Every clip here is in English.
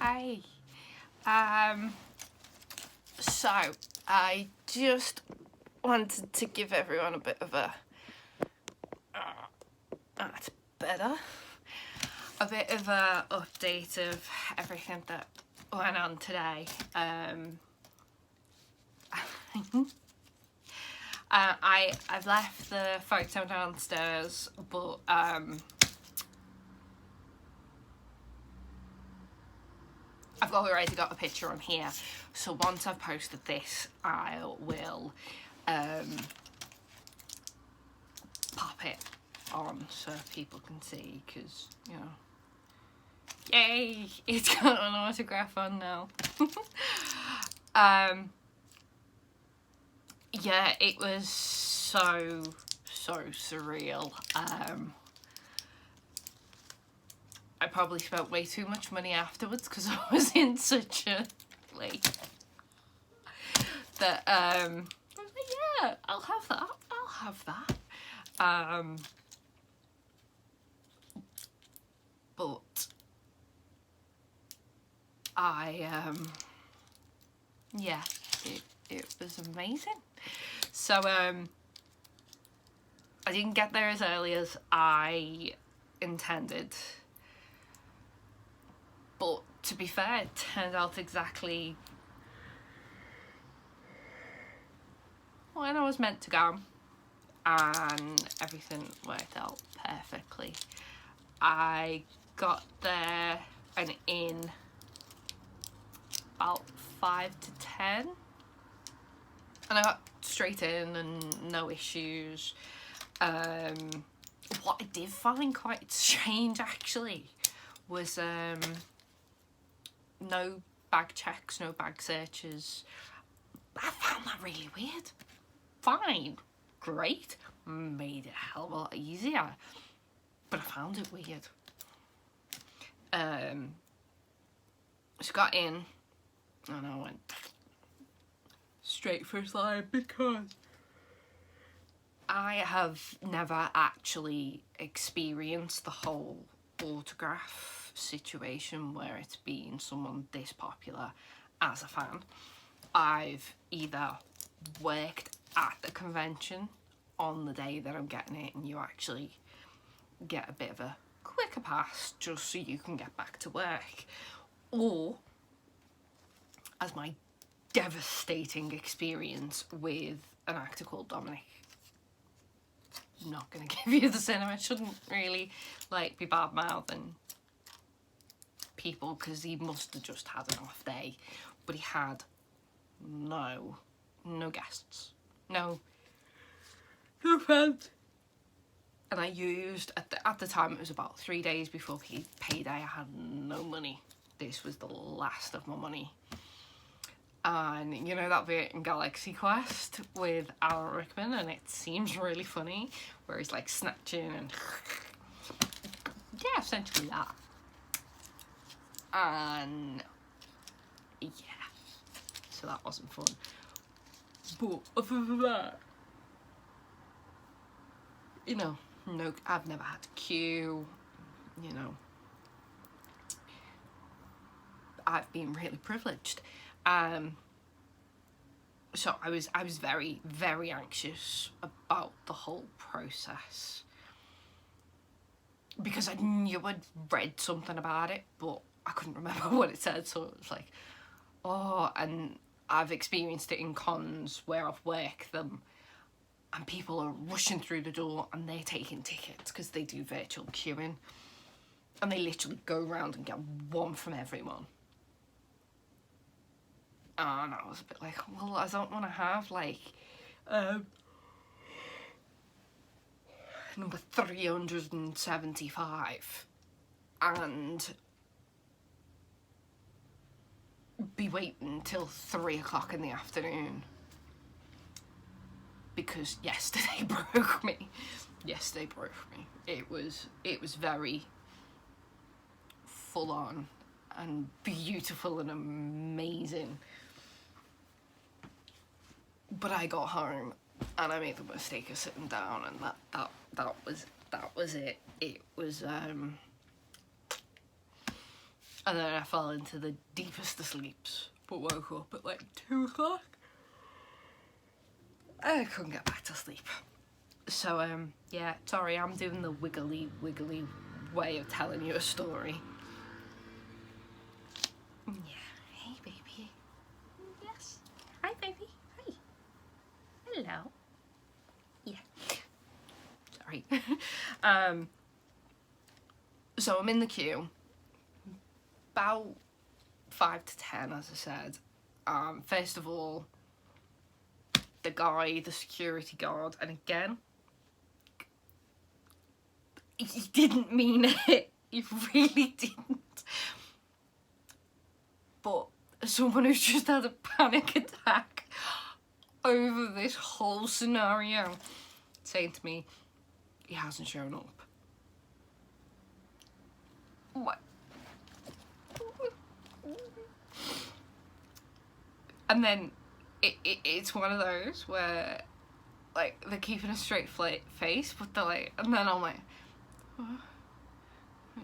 Hi. So I just wanted to give everyone a bit of a that's better. A bit of a update of everything that went on today. I've left the photo downstairs, but I've already got a picture on here, so once I've posted this I will pop it on so people can see, because you know, yay, it's got an autograph on now. Yeah, it was so surreal. I probably spent way too much money afterwards because I was in such a place that I was like, yeah, I'll have that, but yeah, it was amazing. So I didn't get there as early as I intended, but to be fair, it turned out exactly when I was meant to go, and everything worked out perfectly. I got there and in about 5 to 10, and I got straight in and no issues. What I did find quite strange actually was no bag checks, no bag searches. I found that really weird. Fine, great, made it a hell of a lot easier, but I found it weird. So got in and I went straight first line because I have never actually experienced the whole autograph situation where it's been someone this popular as a fan. I've either worked at the convention on the day that I'm getting it and you actually get a bit of a quicker pass just so you can get back to work, or as my devastating experience with an actor called Dominic. I'm not going to give you the cinema. I shouldn't really like be bad mouthing people because he must have just had an off day, but he had no guests, no fans. And I used at the time, it was about 3 days before payday. I had no money. This was the last of my money. And you know that bit in Galaxy Quest with Alan Rickman, and it seems really funny, where he's like snatching and yeah, essentially that. And yeah, so that wasn't fun. But other than that, you know, no, I've never had to queue, you know. I've been really privileged. So I was very anxious about the whole process because I knew I'd read something about it, but I couldn't remember what it said. So it was like, oh, and I've experienced it in cons where I've worked them and people are rushing through the door and they're taking tickets because they do virtual queuing, and they literally go around and get one from everyone. And I was a bit like, well, I don't want to have like number 375 and be waiting till 3 o'clock in the afternoon because yesterday broke me. It was very full on and beautiful and amazing. But I got home and I made the mistake of sitting down, and that was it. It was And then I fell into the deepest of sleeps, but woke up at like 2 o'clock. I couldn't get back to sleep. So, yeah, sorry, I'm doing the wiggly way of telling you a story. Yeah, hey baby. Yes. Hi baby. Hi. Hello. Yeah. Sorry. So I'm in the queue. About 5 to 10, as I said. First of all, the guy, the security guard, and again, he didn't mean it. He really didn't. But someone who's just had a panic attack over this whole scenario saying to me, he hasn't shown up. What? And then it's one of those where, like, they're keeping a straight face, but they're like, and then I'm like, what? No,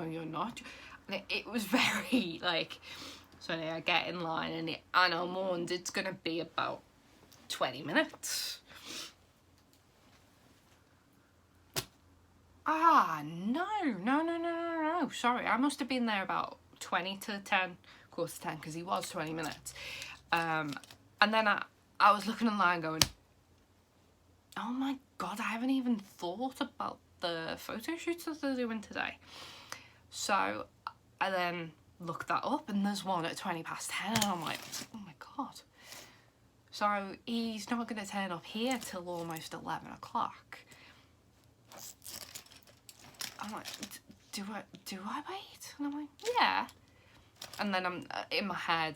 you're not. And it was very, like, so I get in line, and I'm warned it's gonna be about 20 minutes. No. Sorry, I must have been there about 20 to 10, quarter to 10, because he was 20 minutes. And then I was looking online going, oh my God, I haven't even thought about the photo shoots that they're doing today. So I then looked that up, and there's one at 20 past 10, and I'm like, oh my God. So he's not going to turn up here till almost 11 o'clock. I'm like, do I wait? And I'm like, yeah. And then I'm in my head,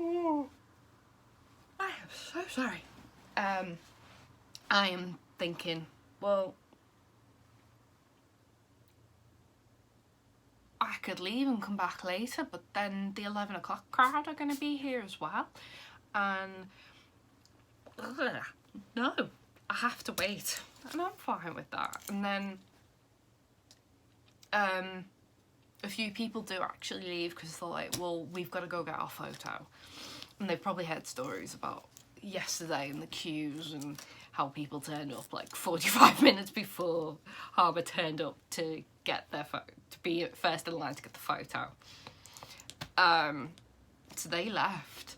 oh, I am so sorry. I am thinking, well, I could leave and come back later, but then the 11 o'clock crowd are going to be here as well. And no, I have to wait. And I'm fine with that. And then a few people do actually leave because they're like, well, we've got to go get our photo. And they've probably heard stories about yesterday in the queues and how people turned up like 45 minutes before Harbour turned up to get their to be first in line to get the photo. So they left.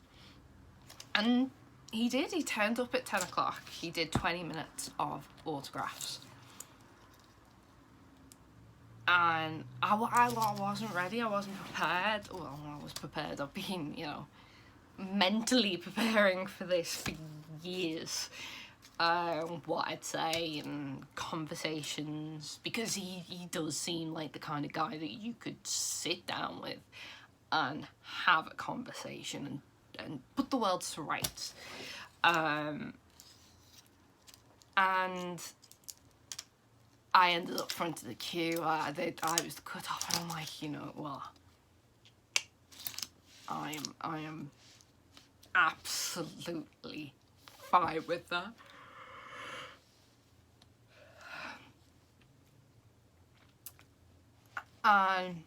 And he turned up at 10 o'clock. He did 20 minutes of autographs. And I wasn't ready, I wasn't prepared. Well, I was prepared. I've been, mentally preparing for this for years. What I'd say and conversations, because he does seem like the kind of guy that you could sit down with and have a conversation and put the world to rights. And I ended up front of the queue. I was the cut-off, and I'm like, well, I am absolutely fine with that. And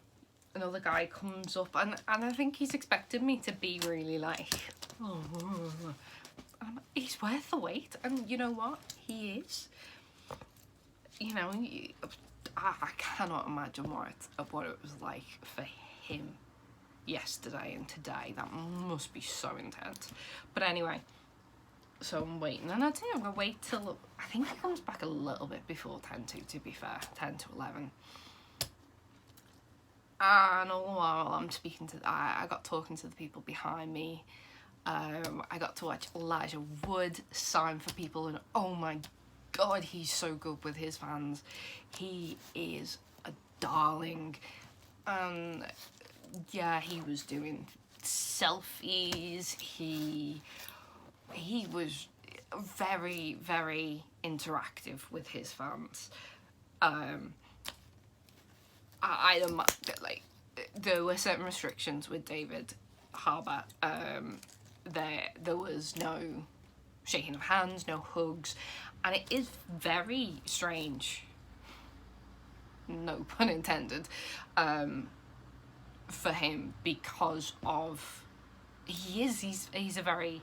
another guy comes up, and I think he's expected me to be really like, oh, he's worth the wait, and you know what? He is. I cannot imagine what it was like for him yesterday and today. That must be so intense. But anyway, so I'm waiting, and I'm gonna wait till, I think he comes back a little bit before 10 to be fair, 10 to 11. And all the while I'm speaking to, I got talking to the people behind me. I got to watch Elijah Wood sign for people, and oh my God, he's so good with his fans. He is a darling. Yeah, he was doing selfies. He was very, very interactive with his fans. There were certain restrictions with David Harbour. There was no shaking of hands, no hugs, and it is very strange no pun intended, for him, because of he's a very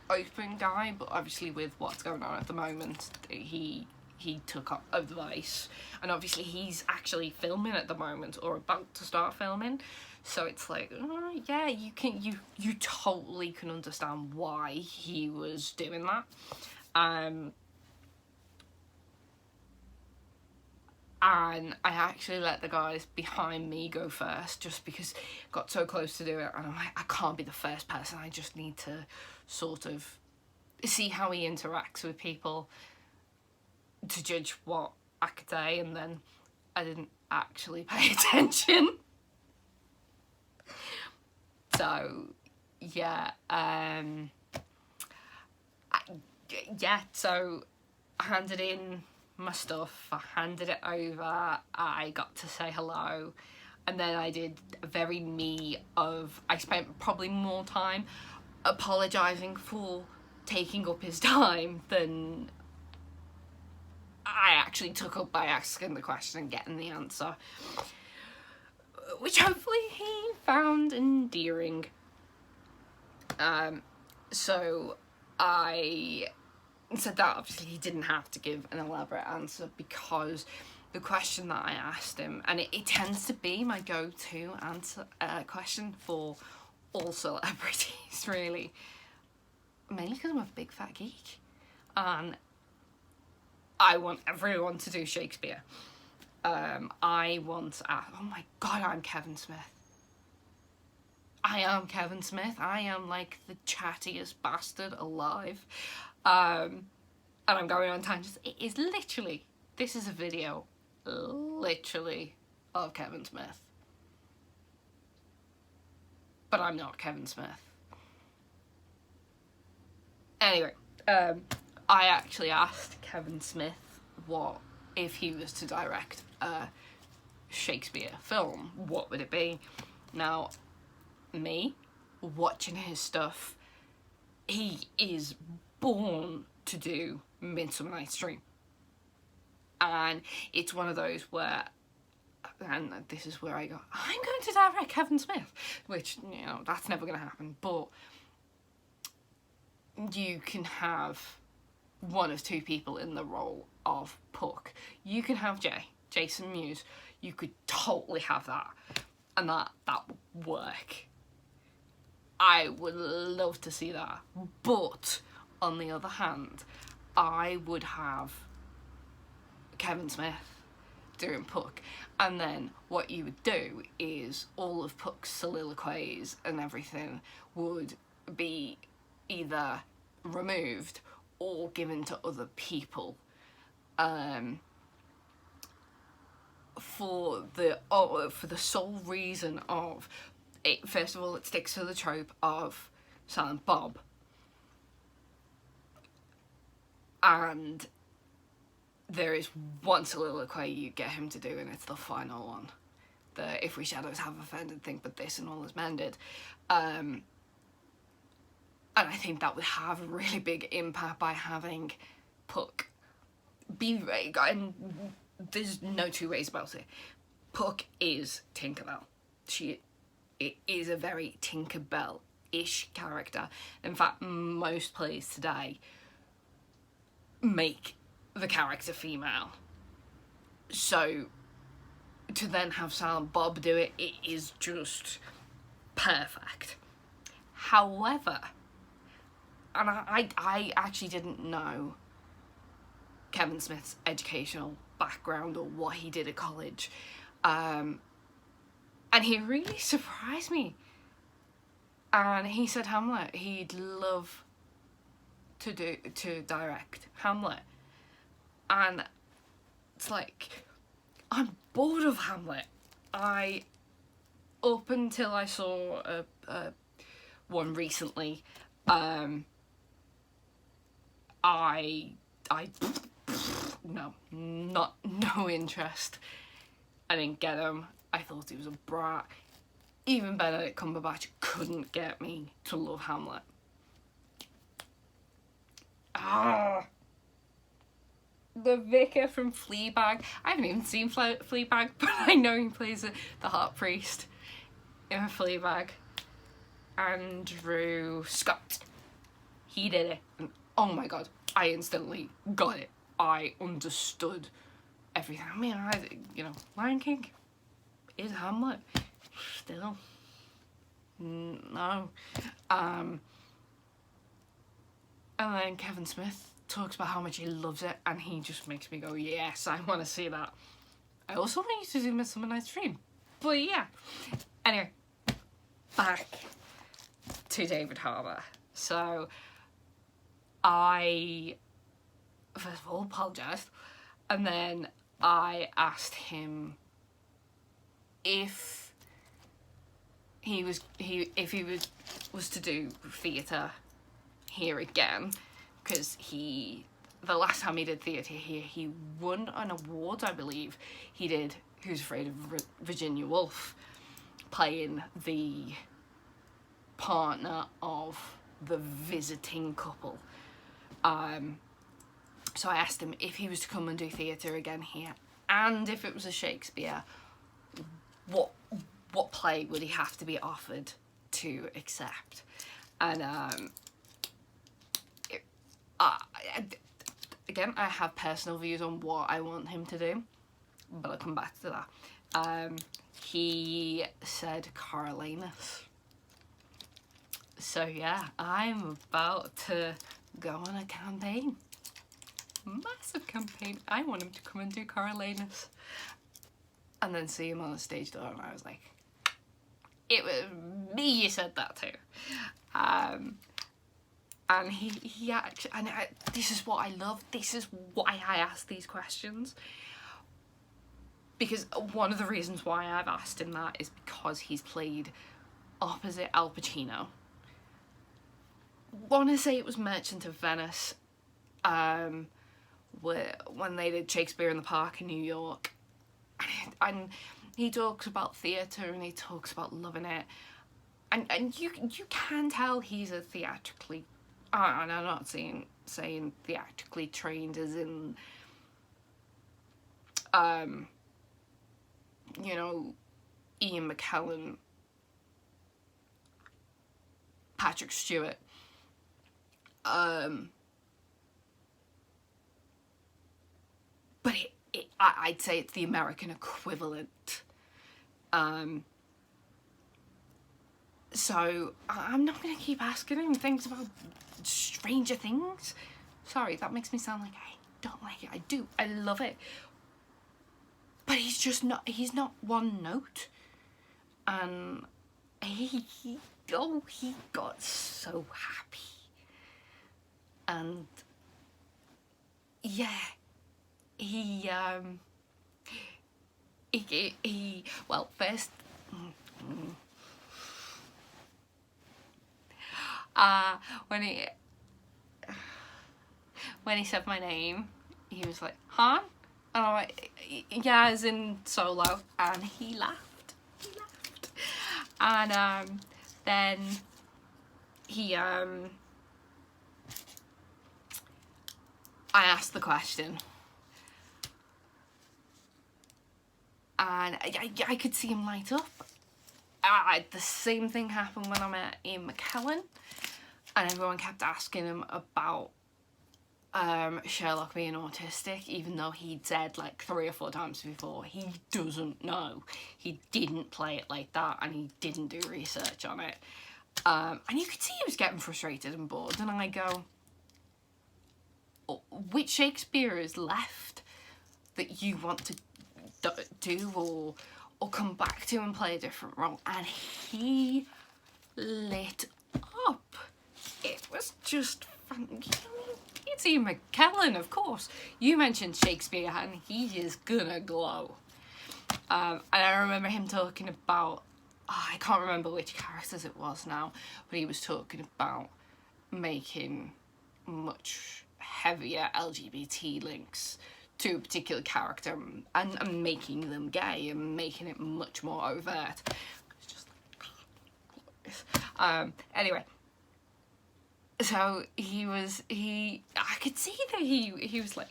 open guy, but obviously with what's going on at the moment, he took up advice, and obviously he's actually filming at the moment, or about to start filming, so it's like, yeah, you totally can understand why he was doing that. And I actually let the guys behind me go first, just because it got so close to do it, and I'm like, I can't be the first person, I just need to sort of see how he interacts with people to judge what I could say. And then I didn't actually pay attention. So yeah, so I handed in my stuff, I handed it over, I got to say hello, and then I did a very I spent probably more time apologising for taking up his time than I actually took up by asking the question and getting the answer, which hopefully he found endearing. So I said that obviously he didn't have to give an elaborate answer, because the question that I asked him, and it tends to be my go-to answer question for all celebrities, really, mainly because I'm a big fat geek, and I want everyone to do Shakespeare. I want to ask, oh my god, I'm Kevin Smith. I am Kevin Smith. I am like the chattiest bastard alive. And I'm going on tangents. It is literally, this is a video, literally, of Kevin Smith. But I'm not Kevin Smith. Anyway, I actually asked Kevin Smith what, if he was to direct a Shakespeare film, what would it be? Now, me, watching his stuff, he is born to do Midsummer Night's Dream. And it's one of those where, and this is where I go, I'm going to direct Kevin Smith, which, you know, that's never going to happen, but you can have one of two people in the role of Puck. You can have Jason Mewes. You could totally have that, and that would work. I would love to see that. But on the other hand, I would have Kevin Smith doing Puck, and then what you would do is all of Puck's soliloquies and everything would be either removed or given to other people, for the sole reason of it. First of all, it sticks to the trope of Silent Bob, and there is one soliloquy you get him to do, and it's the final one, the "If we shadows have offended, think but this and all is mended," and I think that would have a really big impact by having Puck be, and there's no two ways about it, Puck is Tinkerbell. It is a very Tinkerbell-ish character. In fact, most plays today make the character female. So to then have Silent Bob do it, it is just perfect. However, and I actually didn't know Kevin Smith's educational background or what he did at college, and he really surprised me. And he said Hamlet, he'd love to direct Hamlet, and it's like, I'm bored of Hamlet. Up until I saw a one recently, no interest. I didn't get him. I thought he was a brat. Even Benedict Cumberbatch couldn't get me to love Hamlet. the vicar from Fleabag. I haven't even seen Fleabag, but I know he plays the Heart Priest in Fleabag. Andrew Scott. He did it. And oh my god, I instantly got it. I understood everything. I mean, Lion King is Hamlet. Still. No. And then Kevin Smith talks about how much he loves it, and he just makes me go, yes, I want to see that. I also want you to see Midsummer Night's Dream. But yeah. Anyway, back to David Harbour. So, I first of all apologised, and then I asked him if he was to do theatre here again, because the last time he did theatre here, he won an award, I believe. He did Who's Afraid of Virginia Woolf, playing the partner of the visiting couple. So I asked him if he was to come and do theatre again here, and if it was a Shakespeare, what play would he have to be offered to accept? And again, I have personal views on what I want him to do, but I'll come back to that. He said Coriolanus. So yeah, I'm about to go on a campaign. Massive campaign. I want him to come and do Coriolanus. And then see him on the stage door, and I was like, it was me you said that to. And he actually, and this is what I love. This is why I ask these questions. Because one of the reasons why I've asked him that is because he's played opposite Al Pacino. Want to say it was Merchant of Venice, when they did Shakespeare in the Park in New York, and he talks about theatre and he talks about loving it, and you can tell he's a theatrically, and I'm not saying theatrically trained as in Ian McKellen, Patrick Stewart, but I'd say it's the American equivalent. So I'm not going to keep asking him things about Stranger Things. Sorry, that makes me sound like I don't like it. I do. I love it. But he's not one note. And he got so happy. And yeah, well, first, when he said my name, he was like, Han? And I'm like, yeah, as in Solo. And he laughed. And then he I asked the question, and I could see him light up. The same thing happened when I met Ian McKellen, and everyone kept asking him about Sherlock being autistic, even though he'd said like 3 or 4 times before he doesn't know. He didn't play it like that, and he didn't do research on it. And you could see he was getting frustrated and bored, and I go, which Shakespeare is left that you want to do or come back to and play a different role? And he lit up. It was just fun. It's Ian McKellen, of course. You mentioned Shakespeare and he is gonna glow. And I remember him talking about, I can't remember which characters it was now, but he was talking about making much heavier LGBT links to a particular character and making them gay and making it much more overt. It's just anyway, so I could see that he was like,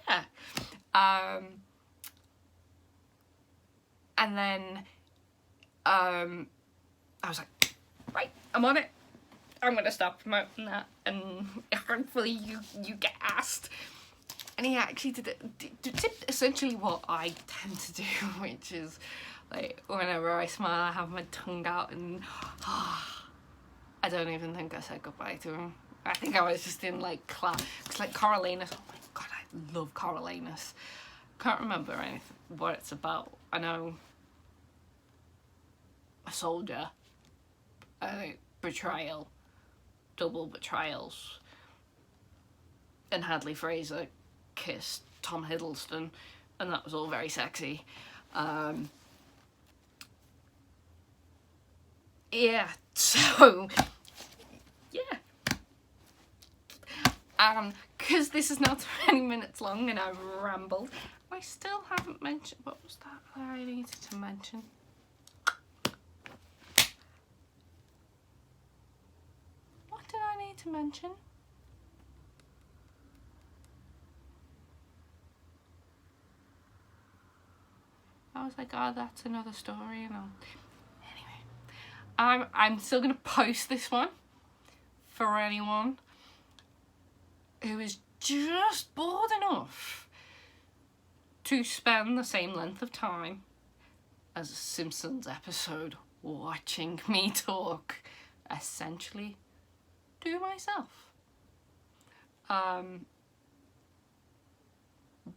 yeah. And then I was like, right, I'm on it. I'm gonna stop promoting that, and hopefully you get asked. And he actually did essentially what I tend to do, which is like whenever I smile, I have my tongue out, and I don't even think I said goodbye to him. I think I was just in like class, cause like Coriolanus. Oh my god, I love Coriolanus. Can't remember anything what it's about. I know a soldier, betrayal, double betrayals, and Hadley Fraser kissed Tom Hiddleston, and that was all very sexy. Yeah, so yeah. Because this is now 20 minutes long and I've rambled, I still haven't mentioned, what was that I needed to mention? What did I need to mention? I was like, oh, that's another story, and anyway, I'm still gonna post this one for anyone who is just bored enough to spend the same length of time as a Simpsons episode watching me talk essentially to myself.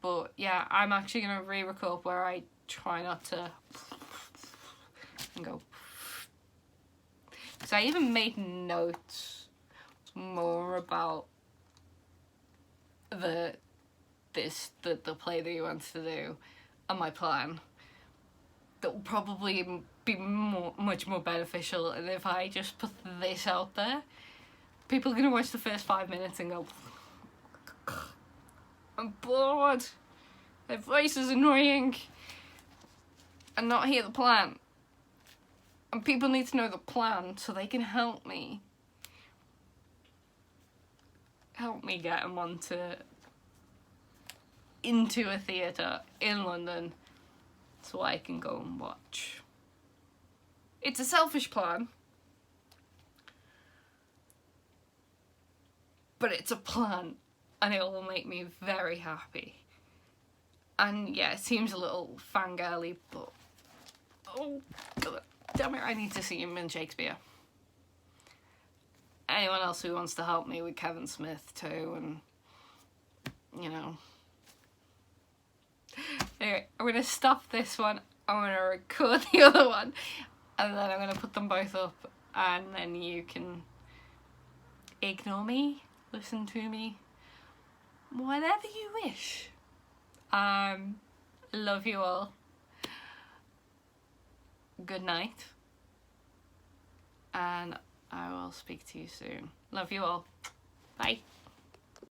But yeah, I'm actually gonna re-record where I try not to and go, because I even made notes more about the play that he wants to do and my plan that will probably be much more beneficial. And if I just put this out there, people are gonna watch the first 5 minutes and go, I'm bored, their voice is annoying, and not hear the plan. And people need to know the plan so they can help me get them into a theatre in London so I can go and watch. It's a selfish plan, but it's a plan, and it will make me very happy. And yeah, it seems a little fangirly, but oh god damn it, I need to see him in Shakespeare. Anyone else who wants to help me with Kevin Smith too, and you know. Anyway, I'm gonna stop this one, I'm gonna record the other one, and then I'm gonna put them both up, and then you can ignore me, listen to me, whatever you wish. Love you all. Good night. And I will speak to you soon. Love you all. Bye.